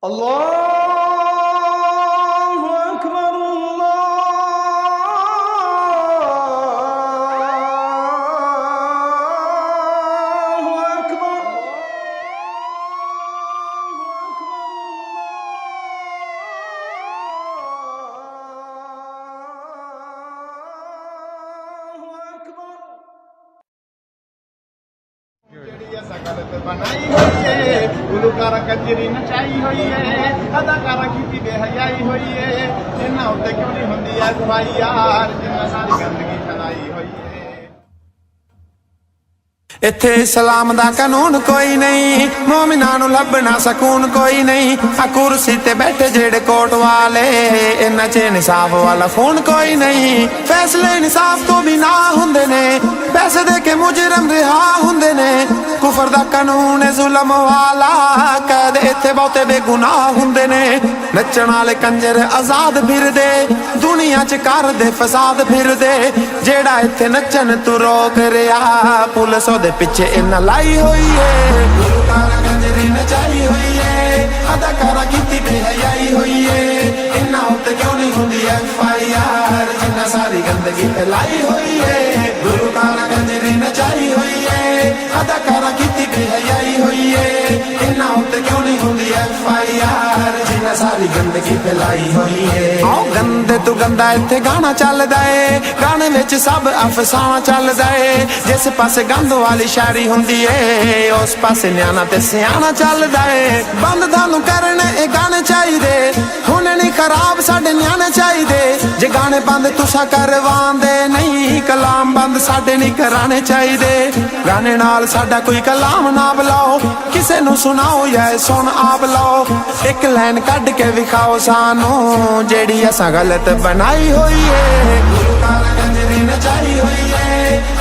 अल्लाहु अकबर अल्लाहु अकबर। गलत बनाई हुई है, गुलूकार कजरी नचाई हुई है, अदाकारा की बेहयाई हुई है, जिन्ना उत्ते क्यों नहीं होंदी है सफाई यार, जिन्ना सारी गंदगी फैलाई हुई है। इत्थे इस्लाम दा कानून कोई नहीं, मोमिनां नूं लभना सकून कोई नहीं। आ कुर्सी ते बैठे जेड़े कोट वाले, इन्हां च इंसाफ वाला खून कोई नहीं। फैसले इंसाफ तो भी ना हुंदे ने, पैसे दे के मुजरम रिहा हुंदे ने। कुफर दा कानून है जुल्म वाला, कैद इत्थे बहुते बेगुनाह हुंदे ने। नच्चण वाले कंजर आजाद फिरदे, दुनिया च करदे फसाद फिरदे। जेड़ा इत्थे नच्चन तू रोक रिहा, पुलिस ओदे पिछे इन्ना लाई हुई है। गुलूकार कंजरी नचाई हुई है, अदाकारा कीती बेहयाई हुई है। इन्ना उत्ते क्यों नहीं हुंदी FIR, जिन्ना सारी गंदगी फैलाई हुई है। गुलूकार कंजरी नचाई हुई है, अदाकारा कीती बेहयाई हुई है। इन्ना उत्ते क्यों नहीं हुंदी FIR, जिन्ना सारी गंदगी फैलाई हुई है। आओ गंदे तू गंदा इत्थे गाना चलदा है, गाने विच सब अफसाना चलदा है। जिस पासे गंद वाली शायरी हुंदी है, उस पासे न्याना ते सियाना चलदा है। बंद थानू करने ए गाने चाहिदे, हुण नहीं खराब साडे न्याने चाहिदे। जे गाने बंद तुसा करवांदे नहीं, कलाम बंद साडे नहीं कराने चाहिदे। गाने नाल साडा कोई कलाम ना बुलाओ, किसे नू सुनाओ या सुन आप लाओ। एक लाइन कढ के विखाओ सानू, जेड़ी असां गलत बनाई हुई है। गुलूकार कंजरी नचाई हुई है,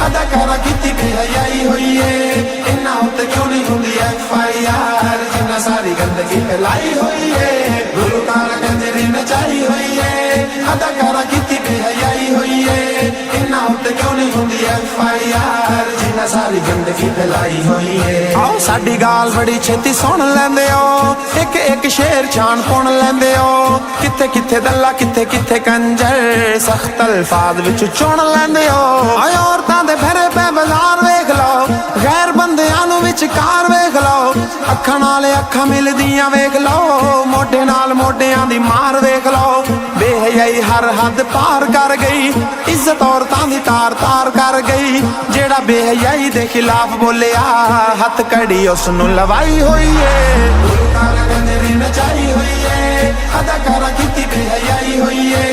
अदाकारा कीती बेहयाई हुई है। इन्ना उत्ते क्यों नहीं हुंदी FIR, जिन्ना सारी गंदगी फैलाई हुई है। गुलूकार कंजरी नचाई हुई है, अदाकारा कीती बेहयाई हुई है। इन्ना उत्ते क्यों नहीं हुंदी FIR, जिन्ना सारी गंदगी फैलाई हुई है। आओ साडी गाल बड़ी छेती सुन लैंदे हो, एक एक शेर छान पुन लैंदे हो। किथे किथे दल्ला किथे किथे कंजर, सख्त अल्फाज विच चुन लैंदे हो। आए औरतां दे फेरे पे बाजार वेख लो, गैर बंदियां नूं विचकार वेख लो। अखां नाल अखां मिलदियां वेख लो, मोढे नाल मोढियां दी मार वेख लो। बेहयाई हर हद पार कर गई, इज्जत औरतां दी तार तार कर गई। जेड़ा बेहयाई दे खिलाफ बोलिया, हथ कड़ी उसनूं लवाई हुई है। गुलूकार कंजरी नचाई हुई है, अदाकारा कीती बेहयाई हुई है।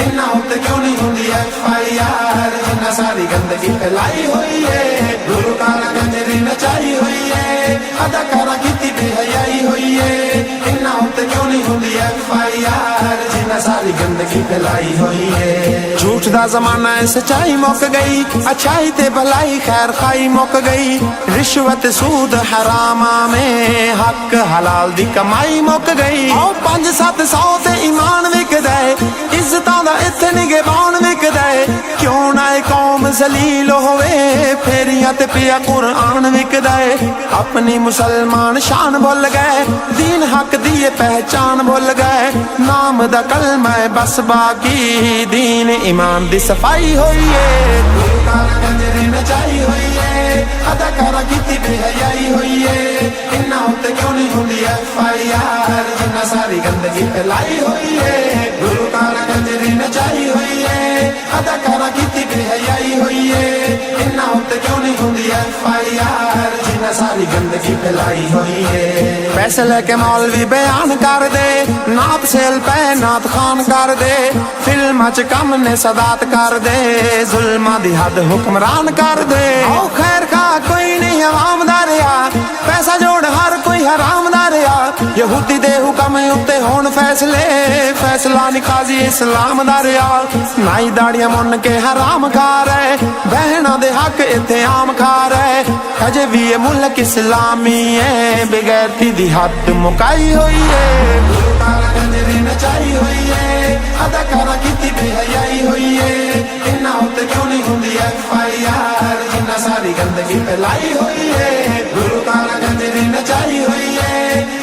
इन्ना उत्ते क्यों नहीं हुंदी FIR, जिन्ना सारी गंदगी फैलाई हुई है। गुलूकार कंजरी नचाई हुई है, अदाकारा कीती बेहयाई हुई है। इन्ना उत्ते क्यों नहीं हुंदी FIR, जिन्ना सारी गंदगी फैलाई हुई है। झूठ दा जमाना है, सच्चाई मुक गई, अच्छाई ते भलाई खैर खाई मुक गई। रिश्वत सूद हरामा में हक हलाल दी कमाई मुक गई। आओ 5-700 ते ईमान विकदा है, इज्जतां दा इत्थे निगहबान विकदा है। क्यों ना ए कौम जलील होवे, फेरियां ते पिया कुरान विकदा है। अपनी मुसलमान शान भुल गए, दीन हक दी पहचान भुल गए। नाम दा कलमा है बस बाकी, दीन ईमान दी सफाई हुई है। गुलूकार कंजरी नचाई हुई है, अदाकारा कीती बेहयाई हुई है। इन्ना उत्ते क्यों नहीं हुंदी FIR, जिन्ना सारी गंदगी फैलाई हुई है। गुलूकार कंजरी नचाई हुई है, अदाकारा कीती बेहयाई हुई है। इन्ना उत्ते क्यों नहीं हुंदी FIR, जिन्ना सारी गंदगी फैलाई हुई है। पैसे लेके मौलवी बयान कर दे, नाप सेल पे नात खान कर दे। फिल्मां च कम ने सदात कर दे, जुल्मां दी हद हुक्मरान कर दे। आओ खैर खा कोई नहीं अवाम दा रिहा, पैसा जोड़ हर कोई हराम दा रिहा। यहूदी दे हुक्म उत्ते होण फैसले, फैसला नहीं काजी इस्लाम दा रिहा। नाई दाड़ियां मुन के हराम खा रहे, बहना दे हक इत्थे आम खा रहे। अजे भी ये मुल्क इस्लामी है, बेगैरती दी हद मुकाई हुई है। गुलूकार कंजरी नचाई हुई है, अदाकारा कीती बेहयाई हुई है। इन्ना उत्ते क्यों नहीं हुंदी FIR, जिन्ना सारी गंदगी फैलाई हुई है। गुलूकार कंजरी नचाई हुई है,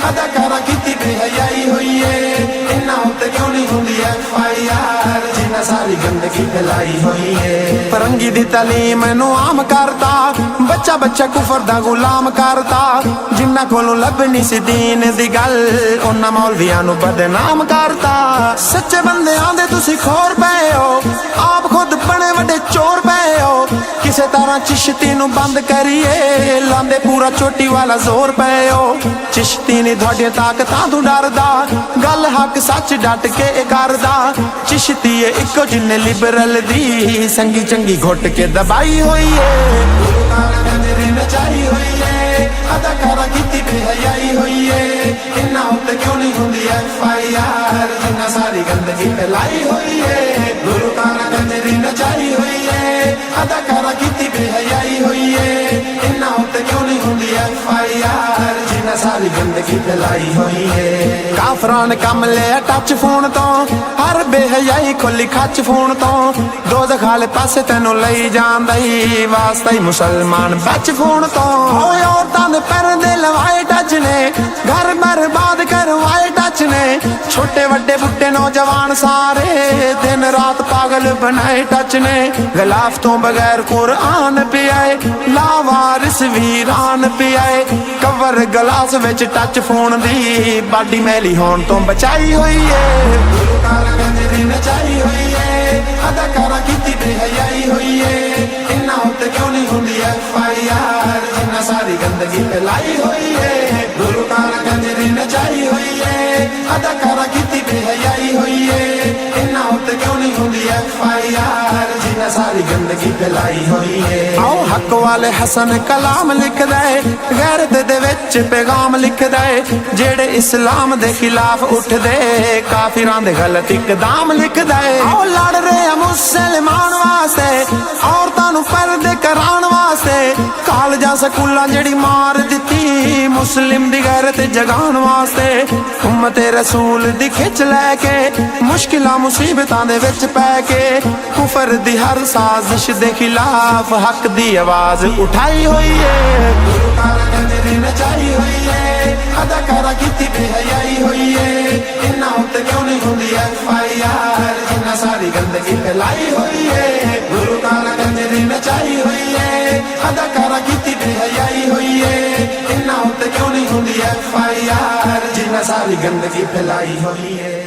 अदाकारा कीती ਬੇਹਯਾਈ ਹੋਈ ਏ ਇਹਨਾਂ ਉੱਤੇ ਕਿਉਂ ਨਹੀਂ ਹੁੰਦੀ FIR ਜਿੰਨਾ ਸਾਰੀ ਗੰਦਗੀ ਫੈਲਾਈ ਹੋਈ ਏ ਫਰੰਗੀ ਦੀ ਤਾਲੀਮ ਨੂੰ ਆਮ ਕਰਤਾ ਬੱਚਾ ਬੱਚਾ ਕੁਫਰ ਦਾ ਗੁਲਾਮ ਕਰਤਾ ਜਿੰਨਾ ਕੋਲੋਂ ਲੱਭਣੀ ਸੀ ਦੀਨ ਦੀ ਗੱਲ ਉਹਨਾਂ ਮੌਲਵੀਆਂ ਨੂੰ ਬਦਨਾਮ ਕਰਤਾ ਸੱਚੇ ਬੰਦਿਆਂ ਦੇ ਤੁਸੀਂ ਖੋਰ ਪਏ ਹੋ ਆਪ ਖੁਦ ਬਣੇ ਵੱਡੇ ਚੋਰ ਪਏ ਹੋ ਕਿਸੇ ਤਰ੍ਹਾਂ ਚਿਸ਼ਤੀ ਨੂੰ ਬੰਦ ਕਰੀਏ ਲਾਂਦੇ ਪੂਰਾ ਚੋਟੀ ਵਾਲਾ ਜ਼ੋਰ ਪਏ ਹੋ ਚਿਸ਼ਤੀ ਨੇ ਤੁਹਾਡੀਆਂ ਤਾਕਤਾਂ ਤੋਂ ਡਰਦਾ ਗੱਲ ਹੱਕ ਸੱਚ ਡਟ ਕੇ ਇਹ ਕਰਦਾ ਚਿਸ਼ਤੀ ਏ ਇੱਕੋ ਜਿੰਨੇ ਲਿਬਰਲ ਦੀ ਸੰਗੀ ਚੰਗੀ ਘੁੱਟ ਕੇ ਦਬਾਈ ਹੋਈ ਏ ਗੰਜਰੀ ਨਚਾਈ ਹੋਈ ਏ ਅਦਾਕਾਰਾ ਕੀਤੀ ਬੇਹਯਾਈ ਹੋਈ ਏ ਇਹਨਾਂ ਉੱਤੇ ਕਿਉਂ ਨਹੀਂ ਹੁੰਦੀ FIR ਜਿੰਨਾ ਸਾਰੀ ਗੰਦਗੀ ਫੈਲਾਈ ਹੋਈ ਏ ਗੁਰੂ ਕਾਰਾ ਗੰਜਰੀ ਨਚਾਈ ਹੋਈ ਏ ਅਦਾਕਾਰਾ ਕੀਤੀ ਬੇਹਯਾਈ ਹੋਈ ਏ ਇਹਨਾਂ ਉੱਤੇ ਕਿਉਂ ਨਹੀਂ ਹੁੰਦੀ FIR ਜਿੰਨਾ ਸਾਰੀ ਗੰਦਗੀ ਫੈਲਾਈ ਹੋਈ ਏ ਕਾਫਰਾਂ ਨੇ ਕੰਮ ਲਿਆ ਟੱਚ ਫੋਨ ਤੋਂ ਹਰ ਬੇਹਯਾਈ ਖੁੱਲੀ ਖੱਚ ਫੋਨ ਤੋਂ ਦੋਜ਼ਖ ਵਾਲੇ ਪਾਸੇ ਤੈਨੂੰ ਲਈ ਜਾਂਦਾ ਈ ਵਾਸਤਾ ਹੀ ਮੁਸਲਮਾਨ ਬਚ ਫੋਨ ਤੋਂ ਓਏ ਔਰਤਾਂ ਦੇ ਪੈਰਾਂ ਦੇ ਲਵਾਏ ਟੱਚ ਨੇ ਘਰ ਬਰਬਾਦ ਕਰਵਾਏ ਟੱਚ ਨੇ ਛੋਟੇ ਵੱਡੇ ਬੁੱਢੇ ਨੌਜਵਾਨ ਸਾਰੇ ਦਿਨ ਰਾਤ ਪਾਗਲ ਬਣਾਏ ਟੱਚ ਨੇ ਗਲਾਫ ਤੋਂ ਬਗੈਰ ਕੁਰਾਨ ਪਿਆਏ ਲਾਵਾਰਿਸ ਵੀਰਾਨ ਪਿਆਏ ਕਵਰ ਗਲਾਸ ਵਿੱਚ ਟੱਚ ਫੋਨ ਦੀ ਬਾਡੀ ਮੈਲੀ ਹੋਣ ਤੋਂ ਬਚਾਈ ਹੋਈ ਏ ਗੁਰੂ ਕਾਰਾ ਗੰਜਰੀ ਨਚਾਈ ਹੋਈ ਏ ਅਦਾਕਾਰਾ ਕੀਤੀ ਬੇਹਯਾਈ ਹੋਈ ਏ ਇਹਨਾਂ ਉੱਤੇ ਕਿਉਂ ਨਹੀਂ ਹੁੰਦੀ FIR ਜਿੰਨਾ ਸਾਰੀ ਗੰਦਗੀ ਫੈਲਾਈ ਹੋਈ ਏ ਗੁਰੂ ਕਾਰਾ ਗੰਜਰੀ ਨਚਾਈ ਹੋਈ ਏ ਅਦਾਕਾਰਾ ਕੀਤੀ ਬੇਹਯਾਈ ਹੋਈ ਏ ਇਹਨਾਂ ਉੱਤੇ ਕਿਉਂ ਨਹੀਂ ਹੁੰਦੀ FIR ਜਿੰਨਾ ਸਾਰੀ ਗੰਦਗੀ ਫੈਲਾਈ ਹੋਈ ਏ ਆਓ ਹੱਕ ਵਾਲੇ ਹਸਨ ਕਲਾਮ ਲਿਖਦਾ ਏ ਗੈਰਤ ਦੇ ਵਿੱਚ ਪੈਗਾਮ ਲਿਖਦਾ ਏ ਜਿਹੜੇ ਇਸਲਾਮ ਦੇ ਖਿਲਾਫ ਉੱਠਦੇ ਕਾਫਿਰਾਂ ਦੇ ਗਲਤ ਇਕਦਾਮ ਲਿਖਦਾ ਏ ਆਓ ਲੜ ਰਹੇ ਆ ਮੁਸਲਮਾਨ ਵਾਸਤੇ ਔਰਤਾਂ ਨੂੰ ਪਰਦੇ ਕਰਾਉਣ ਵਾਸਤੇ ਕਾਲਜਾਂ ਸਕੂਲਾਂ ਜਿਹੜੀ ਮਾਰ ਦਿੱਤੀ ਮੁਸਲਿਮ ਦੀ ਗੈਰਤ ਜਗਾਉਣ ਵਾਸਤੇ ਉਮਤੇ ਰਸੂਲ ਦੀ ਖਿੱਚ ਲੈ ਕੇ ਮੁਸ਼ਕਿਲਾਂ ਮੁਸੀਬਤਾਂ ਦੇ ਵਿੱਚ ਪੈ ਕੇ ਕੁਫਰ ਦੀ ਹਰ ਸਾਜ਼ਿਸ਼ ਦੇ ਖਿਲਾਫ ਹੱਕ ਦੀ ਆਵਾਜ਼ ਉਠਾਈ ਹੋਈ ਏ ਗੁਰੂ ਕਾਰਾ ਗੰਜਰੀ ਨਚਾਈ ਹੋਈ ਏ ਅਦਾਕਾਰਾ ਕੀਤੀ ਬੇਹਯਾਈ ਹੋਈ ਏ ਇਹਨਾਂ ਉੱਤੇ ਕਿਉਂ ਨਹੀਂ ਹੁੰਦੀ FIR ਜਿੰਨਾ ਸਾਰੀ ਗੰਦਗੀ ਫੈਲਾਈ ਹੋਈ ਏ ਗੁਰੂ ਕਾਰਾ ਗੰਜਰੀ ਨਚਾਈ ਹੋਈ ਏ ਅਦਾਕਾਰਾ ਕੀਤੀ ਬੇਹਯਾਈ ਹੋਈ ਏ ਇਹਨਾਂ ਉੱਤੇ ਕਿਉਂ ਨਹੀਂ ਹੁੰਦੀ FIR ਜਿੰਨਾ ਸਾਰੀ ਗੰਦਗੀ ਫੈਲਾਈ ਹੋਈ ਏ